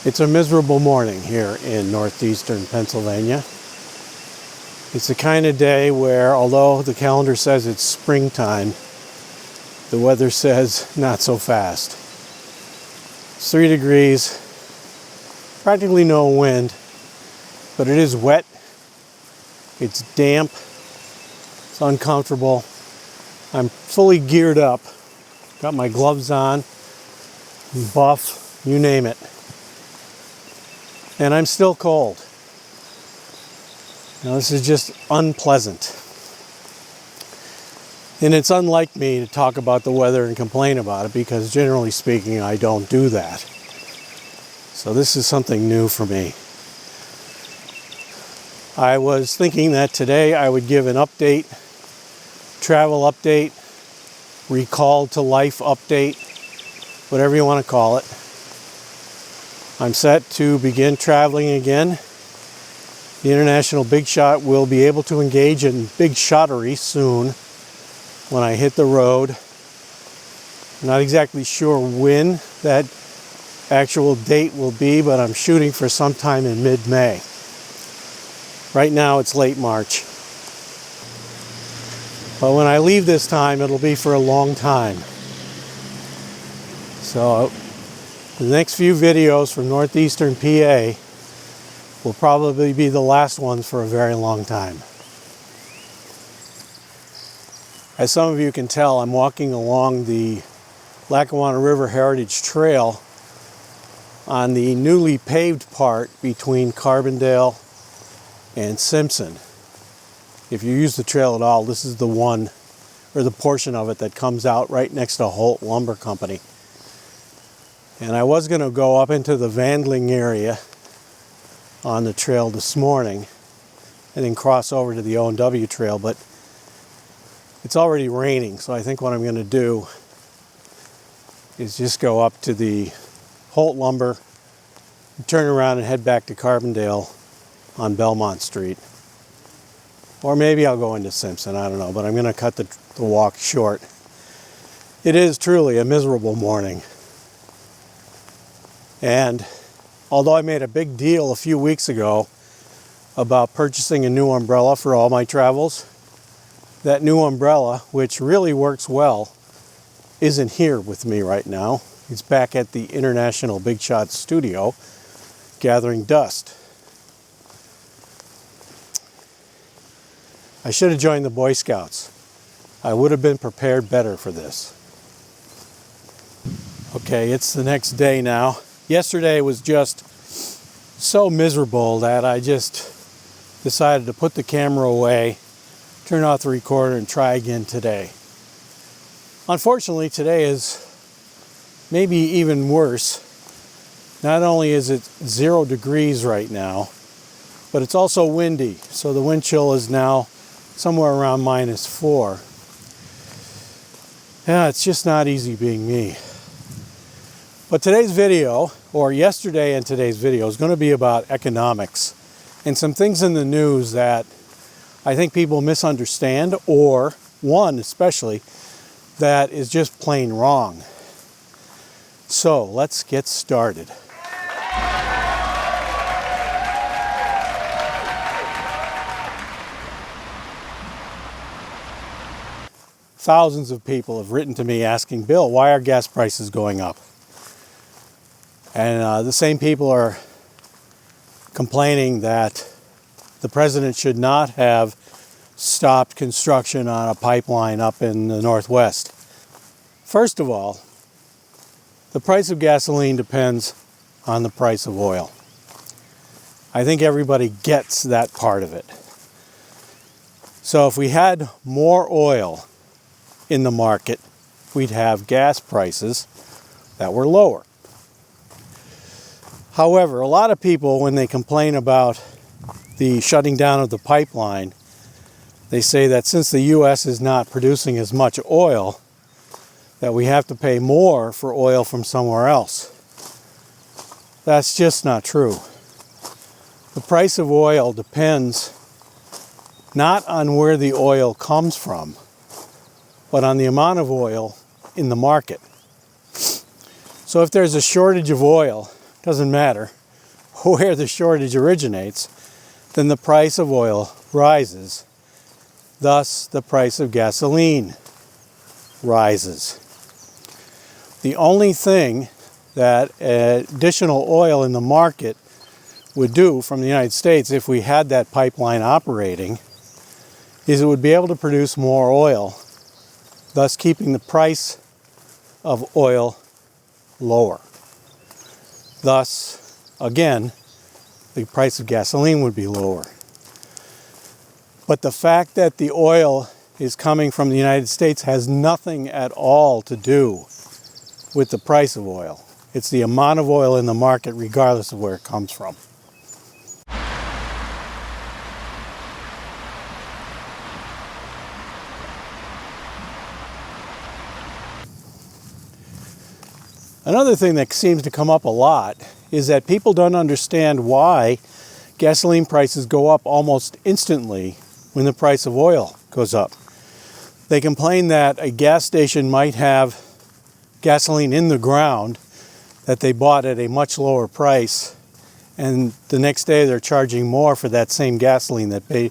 It's a miserable morning here in northeastern Pennsylvania. It's the kind of day where, although the calendar says it's springtime, the weather says not so fast. It's 3 degrees, practically no wind, but it is wet, it's damp, it's uncomfortable. I'm fully geared up, got my gloves on, buff, you name it. And I'm still cold. Now this is just unpleasant. And it's unlike me to talk about the weather and complain about it because generally speaking I don't do that. So this is something new for me. I was thinking that today I would give an update, travel update, recall to life update, whatever you want to call it. I'm set to begin traveling again. The International Bigshot will be able to engage in Bigshottery soon when I hit the road. I'm not exactly sure when that actual date will be, but I'm shooting for sometime in mid-May. Right now it's late March. But when I leave this time, it'll be for a long time. So the next few videos from northeastern PA will probably be the last ones for a very long time. As some of you can tell, I'm walking along the Lackawanna River Heritage Trail on the newly paved part between Carbondale and Simpson. If you use the trail at all, this is the one, or the portion of it that comes out right next to Holt Lumber Company. And I was going to go up into the Vandling area on the trail this morning and then cross over to the O&W trail, but it's already raining, so I think what I'm going to do is just go up to the Holt Lumber, turn around and head back to Carbondale on Belmont Street. Or maybe I'll go into Simpson, I don't know, but I'm going to cut the walk short. It is truly a miserable morning. And although I made a big deal a few weeks ago about purchasing a new umbrella for all my travels, that new umbrella, which really works well, isn't here with me right now. It's back at the International Bigshot studio gathering dust. I should have joined the Boy Scouts. I would have been prepared better for this. Okay, it's the next day now. Yesterday was just so miserable that I just decided to put the camera away, turn off the recorder, and try again today. Unfortunately, today is maybe even worse. Not only is it 0 degrees right now, but it's also windy. So the wind chill is now somewhere around -4. Yeah, it's just not easy being me. But today's video, or yesterday and today's video, is going to be about economics and some things in the news that I think people misunderstand, or one especially that is just plain wrong. So let's get started. Thousands of people have written to me asking, Bill, why are gas prices going up? And the same people are complaining that the president should not have stopped construction on a pipeline up in the Northwest. First of all, the price of gasoline depends on the price of oil. I think everybody gets that part of it. So if we had more oil in the market, we'd have gas prices that were lower. However, a lot of people, when they complain about the shutting down of the pipeline, they say that since the U.S. is not producing as much oil, that we have to pay more for oil from somewhere else. That's just not true. The price of oil depends not on where the oil comes from, but on the amount of oil in the market. So if there's a shortage of oil doesn't matter where the shortage originates, then the price of oil rises. Thus, the price of gasoline rises. The only thing that additional oil in the market would do from the United States, if we had that pipeline operating, is it would be able to produce more oil, thus keeping the price of oil lower. Thus, again, the price of gasoline would be lower. But the fact that the oil is coming from the United States has nothing at all to do with the price of oil. It's the amount of oil in the market regardless of where it comes from. Another thing that seems to come up a lot is that people don't understand why gasoline prices go up almost instantly when the price of oil goes up. They complain that a gas station might have gasoline in the ground that they bought at a much lower price, and the next day they're charging more for that same gasoline that they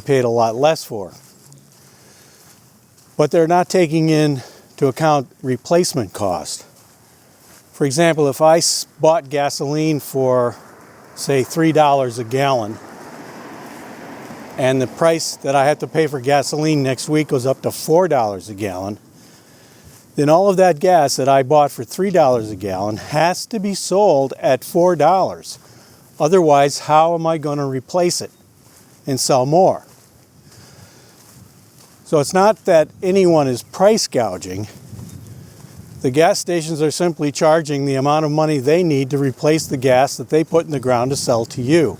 paid a lot less for. But they're not taking into account replacement cost. For example, if I bought gasoline for, say, $3 a gallon, and the price that I have to pay for gasoline next week goes up to $4 a gallon, then all of that gas that I bought for $3 a gallon has to be sold at $4. Otherwise, how am I going to replace it and sell more? So it's not that anyone is price gouging. The gas stations are simply charging the amount of money they need to replace the gas that they put in the ground to sell to you.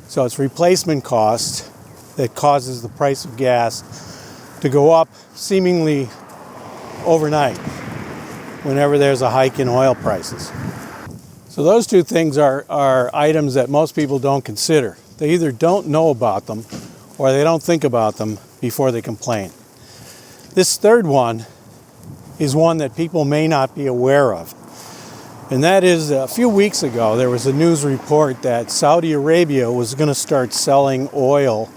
So it's replacement cost that causes the price of gas to go up seemingly overnight whenever there's a hike in oil prices. So those two things are items that most people don't consider. They either don't know about them or they don't think about them before they complain. This third one is one that people may not be aware of. And that is, a few weeks ago, there was a news report that Saudi Arabia was going to start selling oil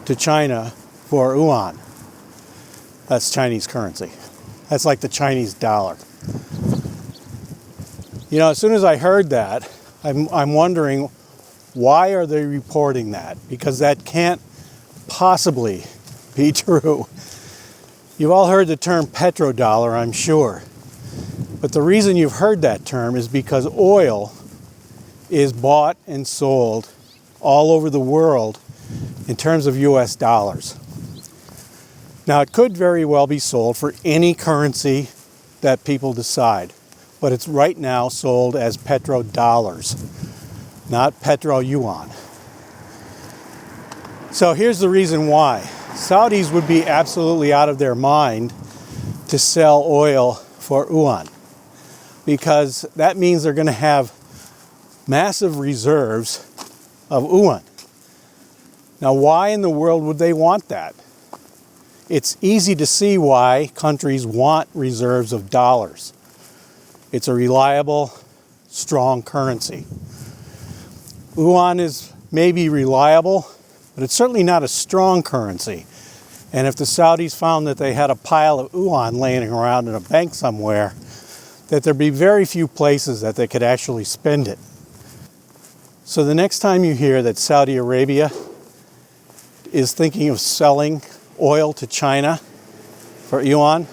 to China for yuan. That's Chinese currency. That's like the Chinese dollar. You know, as soon as I heard that, I'm wondering, why are they reporting that? Because that can't possibly be true. You've all heard the term petrodollar, I'm sure. But the reason you've heard that term is because oil is bought and sold all over the world in terms of US dollars. Now, it could very well be sold for any currency that people decide, but it's right now sold as petrodollars, not petro yuan. So here's the reason why. Saudis would be absolutely out of their mind to sell oil for yuan, because that means they're going to have massive reserves of yuan. Now, why in the world would they want that? It's easy to see why countries want reserves of dollars. It's a reliable, strong currency. Yuan is maybe reliable, but it's certainly not a strong currency. And if the Saudis found that they had a pile of yuan laying around in a bank somewhere, that there'd be very few places that they could actually spend it. So the next time you hear that Saudi Arabia is thinking of selling oil to China for yuan,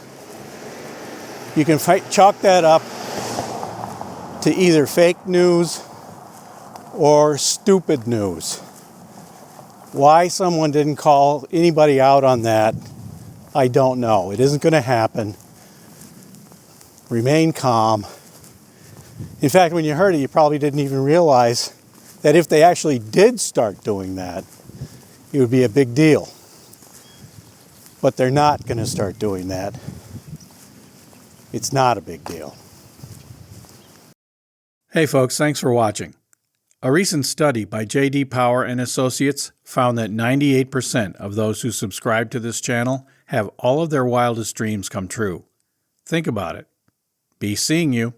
you can chalk that up to either fake news or stupid news. Why someone didn't call anybody out on that, I don't know. It isn't going to happen. Remain calm. In fact, when you heard it, you probably didn't even realize that if they actually did start doing that, it would be a big deal. But they're not going to start doing that. It's not a big deal. Hey folks, thanks for watching. A recent study by J.D. Power and Associates found that 98% of those who subscribe to this channel have all of their wildest dreams come true. Think about it. Be seeing you.